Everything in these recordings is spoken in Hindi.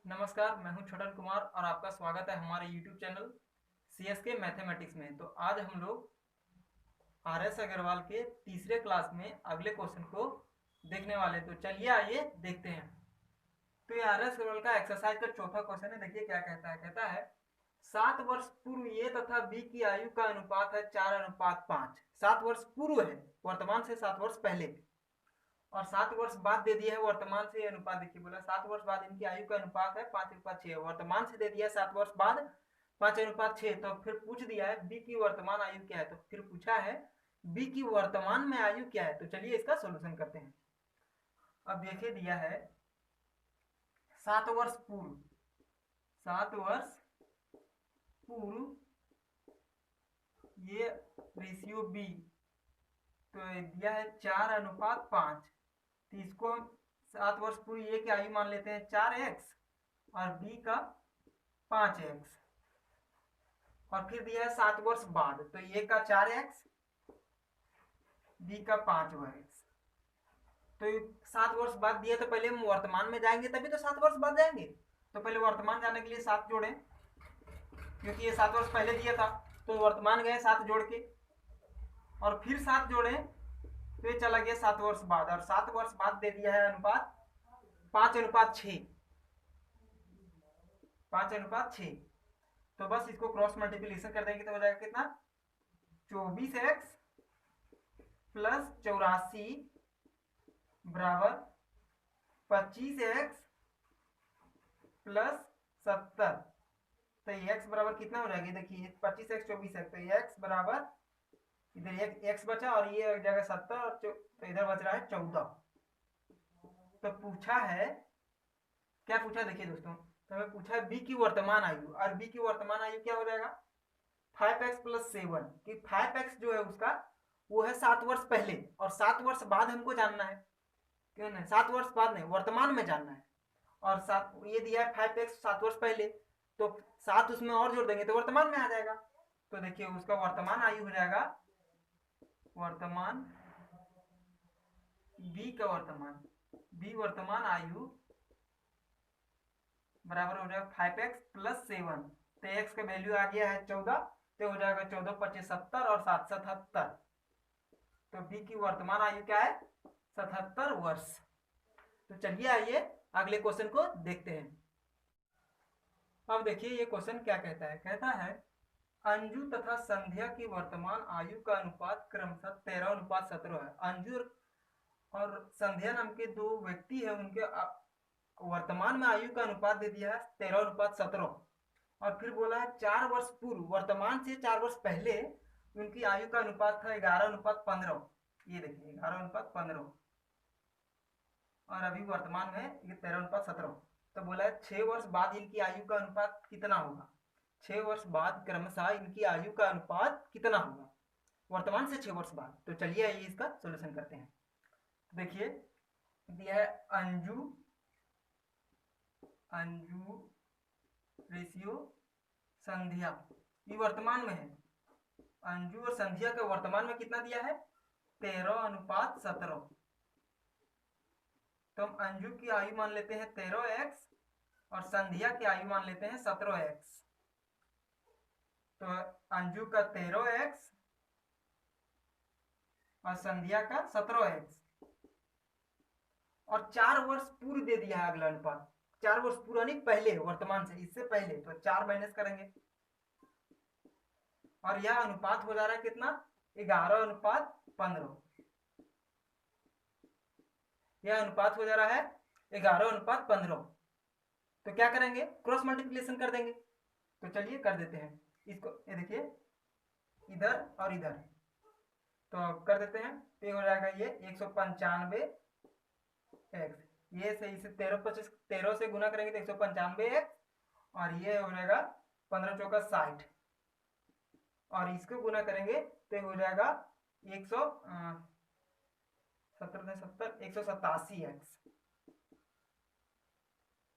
नमस्कार, मैं हूं छोटन कुमार और आपका स्वागत है हमारे YouTube चैनल CSK मैथमेटिक्स में। तो आज हम लोग RS अग्रवाल के तीसरे क्लास में अगले क्वेश्चन को देखने वाले। तो चलिए आइए देखते हैं। तो ये RS अग्रवाल का एक्सरसाइज का चौथा क्वेश्चन है। देखिए क्या कहता है। कहता है 7 वर्ष पूर्व ए तथा बी की आयु का अनुपात है 4:5। 7 वर्ष पूर्व है, वर्तमान से 7 वर्ष पहले, और 7 वर्ष बाद दे दिया है वर्तमान से अनुपात। देखिए बोला 7 वर्ष बाद इनकी आयु का अनुपात है 5:6। वर्तमान से दे दिया है 7 वर्ष बाद 5:6। तो फिर पूछ दिया है बी की वर्तमान आयु क्या है। तो फिर पूछा है बी की वर्तमान में आयु क्या है। तो चलिए इसका सोल्यूशन करते हैं। अब देखिए दिया है 7 वर्ष पूर्व, 7 वर्ष पूर्व ये रेशियो बी, तो दिया है 4:5। तो इसको हम 7 वर्ष पूर्व ए की आयु मान लेते हैं 4x और बी का 5x, और फिर दिया है 7 वर्ष बाद, तो ए का 4x बी का 5x। तो 7 वर्ष बाद दिया, तो पहले हम वर्तमान में जाएंगे तभी तो 7 वर्ष बाद जाएंगे। तो पहले वर्तमान जाने के लिए 7 जोड़े, क्योंकि ये 7 वर्ष पहले दिया था। तो वर्तमान गए 7 जोड़ के, और फिर 7 जोड़े तो ये चला गया 7 वर्ष बाद, और 7 वर्ष बाद दे दिया है अनुपात 5:6। 5:6। तो बस इसको क्रॉस मल्टीप्लीकेशन कर देंगे तो हो जाएगा कितना, 24x प्लस 84 बराबर 25x प्लस 70। तो x बराबर कितना हो जाएगा, देखिए 25x 24x, तो x बराबर इधर एक x बचा और ये हो जाएगा 70, और तो इधर बच रहा है 14। तो पूछा है, क्या पूछा देखिए दोस्तों, तो हमें पूछा है बी की वर्तमान आयु, और बी की वर्तमान आयु क्या हो जाएगा 5x प्लस 7, कि 5x जो है उसका वो है 7 वर्ष पहले, और 7 वर्ष बाद हमको जानना है। क्यों नहीं, 7 वर्ष बाद नहीं, वर्तमान में जानना है। और 7 ये दिया है 5x 7 वर्ष पहले, तो 7 उसमें और जोड़ देंगे तो वर्तमान में आ जाएगा। तो देखिए उसका वर्तमान आयु हो जाएगा, वर्तमान बी का वर्तमान, बी वर्तमान आयु बराबर हो जाएगा 5x प्लस 7। तो x का वैल्यू आ गया है 14, तो हो जाएगा 14 25 70 और 7 77। तो बी की वर्तमान आयु क्या है 77 वर्ष। तो चलिए आइए अगले क्वेश्चन को देखते हैं। अब देखिए ये क्वेश्चन क्या कहता है। कहता है अंजू तथा संध्या की वर्तमान आयु का अनुपात क्रमशः 13:17 है। अंजू और संध्या नाम के दो व्यक्ति है, उनके वर्तमान में आयु का अनुपात दे दिया है 13:17, और फिर बोला है 4 वर्ष पूर्व, वर्तमान से 4 वर्ष पहले उनकी आयु का अनुपात था 11:15। ये देखिए 11:15, और अभी वर्तमान में ये 13:17। तो बोला है 6 वर्ष बाद इनकी आयु का अनुपात कितना होगा। 6 वर्ष बाद क्रमशः इनकी आयु का अनुपात कितना होगा, वर्तमान से 6 वर्ष बाद। तो चलिए आइए इसका सोल्यूशन करते हैं। देखिए दिया है अंजू, अंजू रेशियो संध्या, ये वर्तमान में है। अंजू और संध्या का वर्तमान में कितना दिया है 13:17। तो हम अंजू की आयु मान लेते हैं 13x और संध्या की आयु मान लेते हैं 17x। तो अंजू का 13x और संध्या का 17x, और 4 वर्ष पूर्व दे दिया है अगला अनुपात। 4 वर्ष पूर्व यानी पहले, वर्तमान से इससे पहले, तो 4 माइनस करेंगे और यह अनुपात हो जा रहा है कितना 11:15। यह अनुपात हो जा रहा है 11:15। तो क्या करेंगे, क्रॉस मल्टीप्लिकेशन कर देंगे। तो चलिए कर देते हैं इसको। ये देखिए इधर और इधर, तो कर देते हैं। तो ये हो जाएगा ये 195 एक्स, ये से इसे 13 से गुना करेंगे तो 195 एक्स, और ये हो जाएगा 15 चौका 60, और इसको गुना करेंगे तो हो जाएगा 187 एक्स,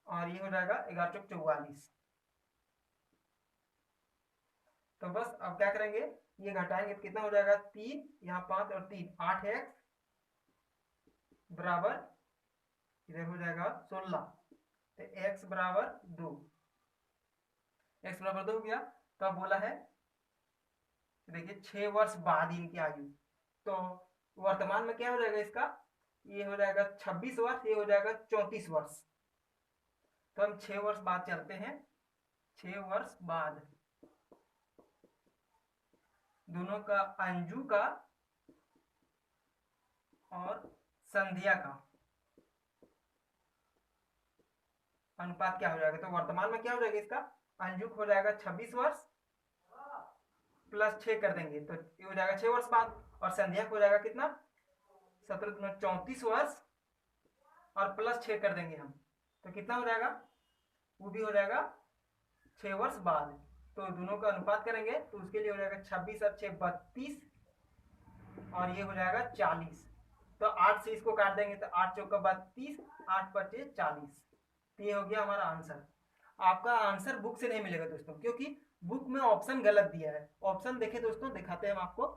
और ये हो जाएगा 11 चौक 44। तो बस अब क्या करेंगे, ये घटाएंगे तो कितना हो जाएगा 3, यहाँ 5 और 3 8 एक्स बराबर इधर हो जाएगा 16। तो x बराबर 2, x बराबर 2 हो गया। तो अब बोला है देखिए 6 वर्ष बाद इनकी आयु, तो वर्तमान में क्या हो जाएगा इसका, ये हो जाएगा 26 वर्ष, ये हो जाएगा 34 वर्ष। तो हम 6 वर्ष बाद चलते हैं, 6 वर्ष बाद दोनों का अंजू का और संध्या का अनुपात क्या हो जाएगा। तो वर्तमान में क्या हो जाएगा इसका, अंजू हो जाएगा 26 वर्ष प्लस 6 कर देंगे तो ये हो जाएगा 6 वर्ष बाद, और संध्या को हो जाएगा कितना 17 34 वर्ष और प्लस 6 कर देंगे हम, तो कितना हो जाएगा, वो भी हो जाएगा 6 वर्ष बाद। तो दोनों का अनुपात करेंगे तो उसके लिए हो जाएगा 26 और 6 32 और ये हो जाएगा 40। तो 8 से इसको काट देंगे तो 8 चौका 32, 8 पचे 40। तो ये हो गया हमारा आंसर। आपका आंसर बुक से नहीं मिलेगा दोस्तों, क्योंकि बुक में ऑप्शन गलत दिया है। ऑप्शन देखे दोस्तों, दिखाते हैं हम आपको,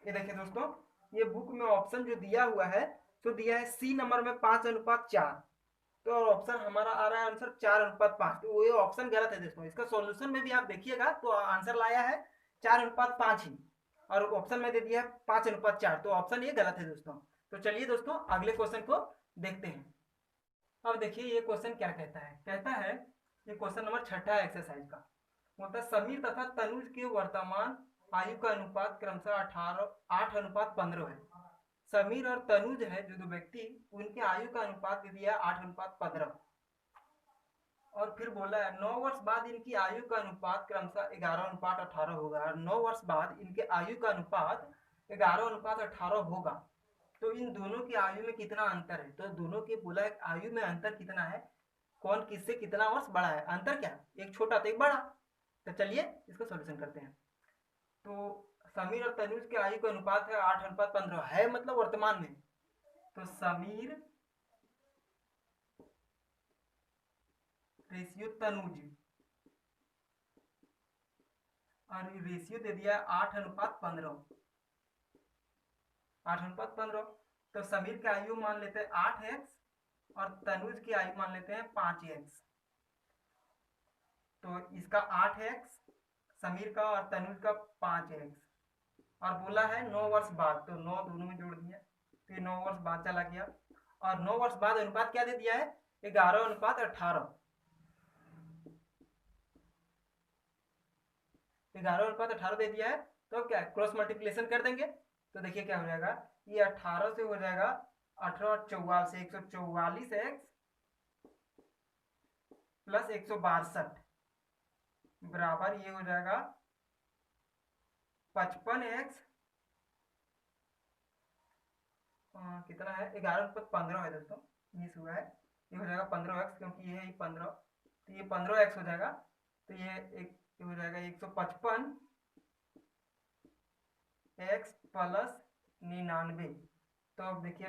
ये देखिए दोस्तों, ये बुक में ऑप्शन जो दिया हुआ है तो दिया है सी नंबर में 5:4, तो ऑप्शन हमारा आ रहा है आंसर 4:5। तो ये ऑप्शन गलत है दोस्तों। इसका सॉल्यूशन में भी आप देखिएगा तो आंसर लाया है 4:5 ही, और ऑप्शन में दे दिया है 5:4, तो ऑप्शन ये गलत है दोस्तों। तो चलिए दोस्तों अगले क्वेश्चन को देखते हैं। अब देखिए ये क्वेश्चन क्या कहता है, कहता है ये क्वेश्चन नंबर 6 एक्सरसाइज का, मतलब समीर तथा तनुज के वर्तमान आयु का अनुपात क्रमशः 8:15 है। समीर और तनुज है जो दो व्यक्ति, उनके आयु का अनुपात दे दिया 8:15, और फिर बोला है 9 वर्ष बाद इनकी आयु का अनुपात क्रमशः 11:18 होगा। और 9 वर्ष बाद इनके आयु का अनुपात 11:18 होगा, तो इन दोनों की आयु में कितना अंतर है। तो दोनों के बोला है आयु में अंतर कितना है, कौन किससे कितना वर्ष बड़ा है, अंतर क्या, एक छोटा तो एक बड़ा। तो चलिए इसका सॉल्यूशन करते हैं। तो समीर और तनुज के आयु का अनुपात है 8:15 है, मतलब वर्तमान में। तो समीर रेशियो तनुज, और रेशियो दे दिया 8:15, 8:15। तो समीर की आयु मान लेते हैं 8x और तनुज की आयु मान लेते हैं 5x। तो इसका 8x समीर का और तनुज का 5x, और बोला है 9 वर्ष बाद, तो 9 दोनों में जोड़ दिया, तो ये 9 वर्ष बाद चला गया। और 9 वर्ष बाद अनुपात क्या दे दिया है, 11:18, 11:18 दे दिया है। तो क्या क्रॉस मल्टीप्लिकेशन कर देंगे तो देखिए क्या हो जाएगा, ये 18 से हो जाएगा 18 और 44 से 144x प्लस 162 बराबर ये हो जाएगा 55x, कितना है 11:15 है दोस्तों, मिस हुआ है, ये हो जाएगा 15x, क्योंकि ये है 15, तो ये 15x हो जाएगा। तो ये हो जाएगा 155 x प्लस 99। तो अब देखिए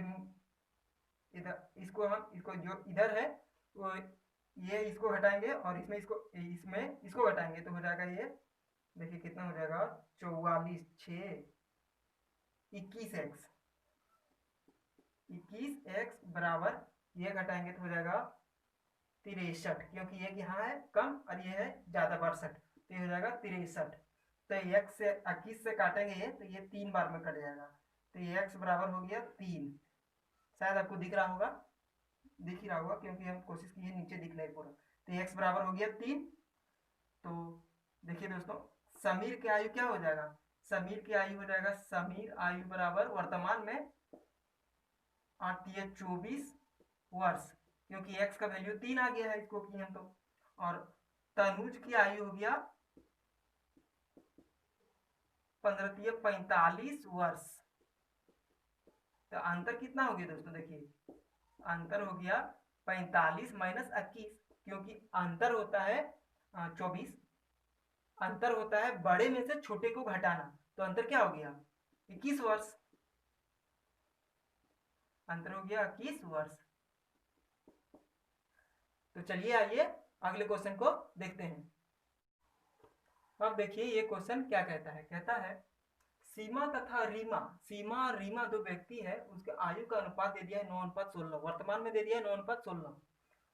इधर इसको जो इधर है वो ये इसको हटाएंगे और इसमें इसको हटाएंगे तो हो जाएगा ये, देखिए कितना हो जाएगा 44 6 21x बराबर ये घटाएंगे तो हो जाएगा 63, क्योंकि ये यहाँ है कम और ये है ज्यादा 62, तो ये हो जाएगा 63। तो x से 21 से काटेंगे ये तो ये 3 बार में कट जाएगा, तो ये x बराबर हो गया 3। शायद आपको दिख रहा होगा, दिख ही रहा होगा क्योंकि हम कोशिश किए नीचे दिख रहा है पूरा। तो x बराबर हो गया 3। तो देखिए दोस्तों समीर की आयु क्या हो जाएगा, समीर की आयु हो जाएगा, समीर आयु बराबर वर्तमान में आती है 24 वर्ष, क्योंकि x का वैल्यू 3 आ गया है इसको किए हम तो। और तनुज की आयु हो गया 45 वर्ष। तो अंतर कितना हो गया दोस्तों, देखिए अंतर हो गया 45 माइनस 21, क्योंकि अंतर होता है 24, अंतर होता है बड़े में से छोटे को घटाना, तो अंतर क्या हो गया 21 वर्ष, अंतर हो गया 21 वर्ष। तो चलिए आइए अगले क्वेश्चन को देखते हैं। अब देखिए ये क्वेश्चन क्या कहता है, कहता है सीमा तथा रीमा, सीमा और रीमा दो व्यक्ति है, उसके आयु का अनुपात दे दिया है 9:16, वर्तमान में दे दिया है 9:16,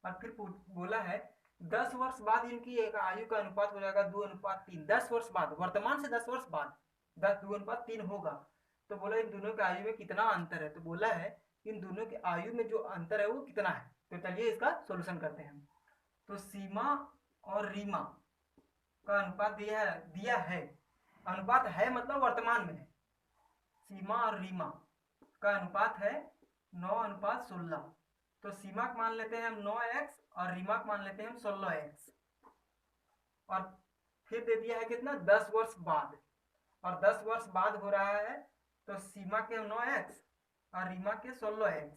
और फिर बोला है 10 वर्ष बाद इनकी एक आयु का अनुपात हो जाएगा 2:3, 10 वर्ष बाद, वर्तमान से 10 वर्ष बाद 2:3 होगा। तो बोला इन दोनों के आयु में कितना अंतर है, तो बोला है इन दोनों के आयु में जो अंतर है वो कितना है। तो चलिए इसका सॉल्यूशन करते हैं। तो सीमा और रीमा का अनुपात दिया है, अनुपात है मतलब वर्तमान में है, सीमा और रीमा का अनुपात है 9:16। तो सीमा को मान लेते हैं हम 9x और रीमा को मान लेते हैं हम 16x, और फिर दे दिया है कितना 10 वर्ष बाद, और 10 वर्ष बाद हो रहा है, तो सीमा के 9x और रीमा के 16x,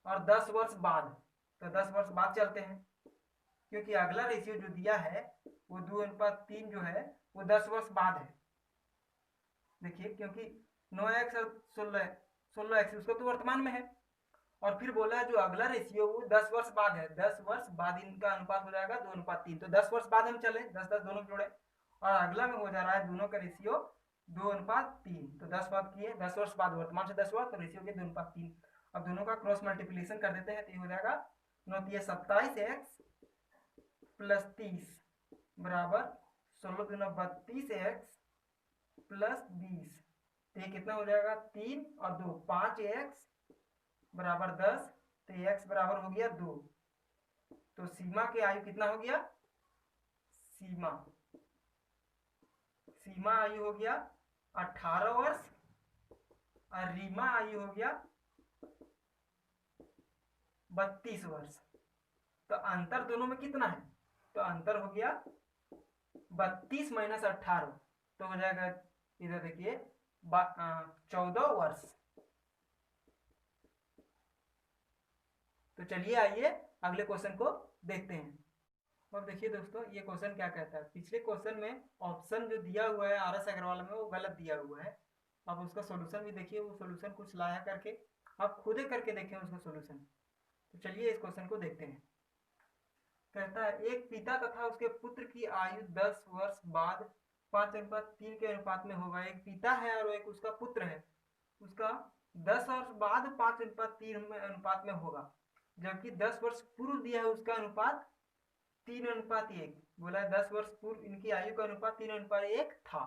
और 10 वर्ष बाद, तो 10 वर्ष बाद चलते हैं, क्योंकि अगला रेशियो जो दिया है वो 2:3 जो है वो 10 वर्ष बाद है। देखिए क्योंकि 9x और 16x उसका तो वर्तमान में है, और फिर बोला है जो अगला रेशियो वो 10 वर्ष बाद है, 10 वर्ष बाद इनका अनुपात हो जाएगा 2:3, तो 10 वर्ष बाद हम चले 10-10 दोनों जोड़े, और अगला में हो जा रहा है दोनों का रेशियो 2:3, तो 10 बात किए 10 वर्ष बाद, वर्तमान से 10 हुआ तो रेशियो के 2:3। अब दोनों का क्रॉस मल्टीप्लीकेशन कर देते हैं तो ये हो जाएगा 9×3 = 27x प्लस 30 बराबर 16×32x प्लस 20, तो ये कितना हो जाएगा 3 और 2 5x बराबर 10, तो x बराबर हो गया 2। तो सीमा की आयु कितना हो गया, सीमा आयु हो गया 18 वर्ष और रीमा आयु हो गया 32 वर्ष। तो अंतर दोनों में कितना है, तो अंतर हो गया 32 - 18, तो हो जाएगा इधर देखिए 14 वर्ष। तो चलिए आइए अगले क्वेश्चन को देखते हैं। अब देखिए दोस्तों ये क्वेश्चन क्या कहता है, पिछले क्वेश्चन में ऑप्शन जो दिया हुआ है RS अग्रवाल में वो गलत दिया हुआ है। अब उसका सॉल्यूशन भी देखिए, वो सॉल्यूशन कुछ लाया करके आप खुद ही करके देखें उसका सॉल्यूशन। तो चलिए इस क्वेश्चन को देखते हैं। कहता है एक पिता तथा उसके पुत्र की आयु 10 वर्ष बाद 5:3 के अनुपात में होगा। एक पिता है और एक उसका पुत्र है, उसका 10 वर्ष बाद 5:3 में अनुपात में होगा, जबकि 10 वर्ष पूर्व दिया है उसका अनुपात 3:1। बोला है 10 वर्ष पूर्व इनकी आयु का अनुपात 3:1 था।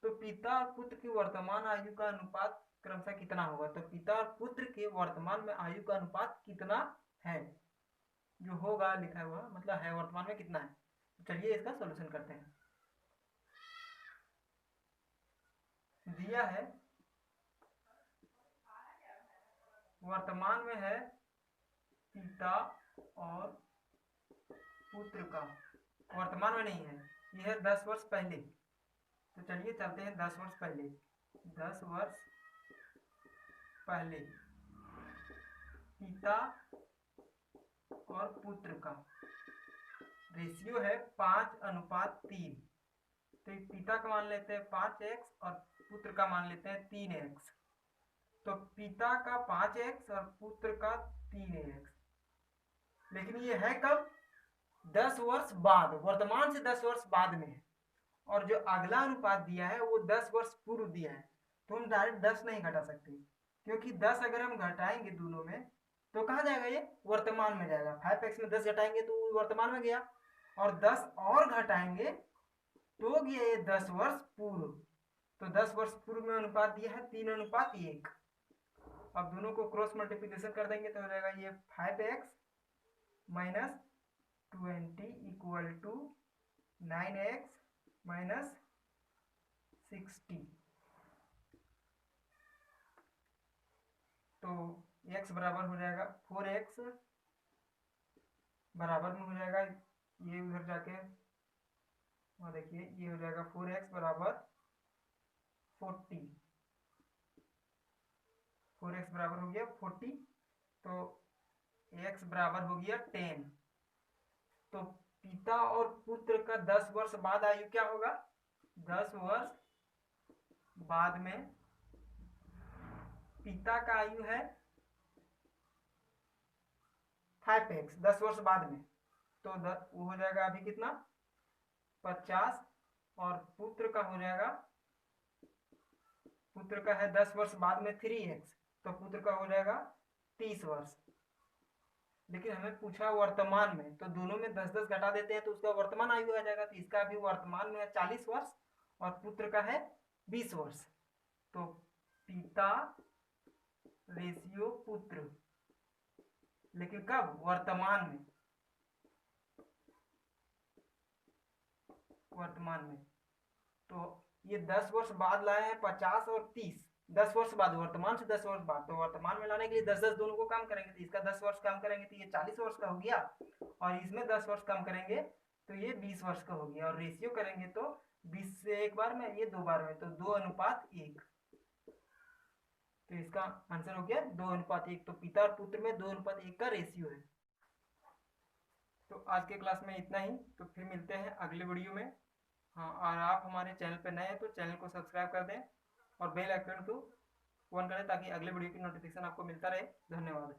तो पिता और पुत्र की वर्तमान आयु का अनुपात क्रमशः कितना होगा। तो पिता और पुत्र के वर्तमान में आयु का अनुपात कितना है, जो होगा लिखा हुआ मतलब है वर्तमान में कितना है। तो चलिए इसका सॉल्यूशन करते हैं। दिया है वर्तमान में है पिता और पुत्र का, वर्तमान में नहीं है, यह है 10 वर्ष पहले। तो चलिए चलते हैं 10 वर्ष पहले। 10 वर्ष पहले पिता और पुत्र का रेशियो है 5:3। तो पिता का मान लेते हैं 5x और पुत्र का मान लेते हैं 3x। तो पिता का 5x और पुत्र का 3x, लेकिन ये है कब, 10 वर्ष बाद, वर्तमान से 10 वर्ष बाद में है। और जो अगला अनुपात दिया है वो 10 वर्ष पूर्व दिया है, तो हम डायरेक्ट 10 नहीं घटा सकते, क्योंकि 10 अगर हम घटाएंगे दोनों में तो कहाँ जाएगा, ये वर्तमान में जाएगा। 5x में 10 घटाएंगे तो वर्तमान में गया, और 10 और घटाएंगे तो गया ये 10 वर्ष पूर्व। तो 10 वर्ष पूर्व में अनुपात दिया है 3:1। अब दोनों को क्रॉस मल्टीप्लिकेशन कर देंगे तो हो जाएगा ये 5x - 20 = 9x - 60। तो x बराबर हो जाएगा 4x, बराबर में हो जाएगा ये उधर जाके, और देखिए ये हो जाएगा 4x बराबर 40, 4x बराबर हो गया 40, तो x बराबर हो गया 10। तो पिता और पुत्र का 10 वर्ष बाद आयु क्या होगा, 10 वर्ष बाद में पिता का आयु है 5x 10 वर्ष बाद में, तो वो हो जाएगा अभी कितना 50, और पुत्र का हो जाएगा पुत्र का है 10 वर्ष बाद में 3x, तो पुत्र का हो जाएगा 30 वर्ष। लेकिन हमें पूछा वर्तमान में, तो दोनों में 10-10 घटा देते हैं तो उसका वर्तमान आयु आ जाएगा। तो इसका अभी वर्तमान में है 40 वर्ष और पुत्र का है 20 वर्ष। तो पिता रेशियो पुत्र, लेकिन कब? वर्तमान में। वर्तमान में तो ये 10 वर्ष बाद लाए हैं 50 और 30, 10 वर्ष बाद, वर्तमान से 10 वर्ष बाद। तो वर्तमान में लाने के लिए 10-10 दोनों को कम करेंगे, तो इसका 10 वर्ष कम करेंगे तो ये 40 वर्ष का हो गया, और इसमें 10 वर्ष कम करेंगे तो ये 20 वर्ष का हो गया। और रेशियो करेंगे तो 20 से एक बार में, ये 2 बार में, तो 2:1। तो इसका आंसर हो गया 2:1। तो पिता और पुत्र में 2:1 का रेशियो है। तो आज के क्लास में इतना ही, तो फिर मिलते हैं अगले वीडियो में। हाँ, और आप हमारे चैनल पर नए हैं तो चैनल को सब्सक्राइब कर दें और बेल आइकन को ऑन करें ताकि अगले वीडियो की नोटिफिकेशन आपको मिलता रहे। धन्यवाद।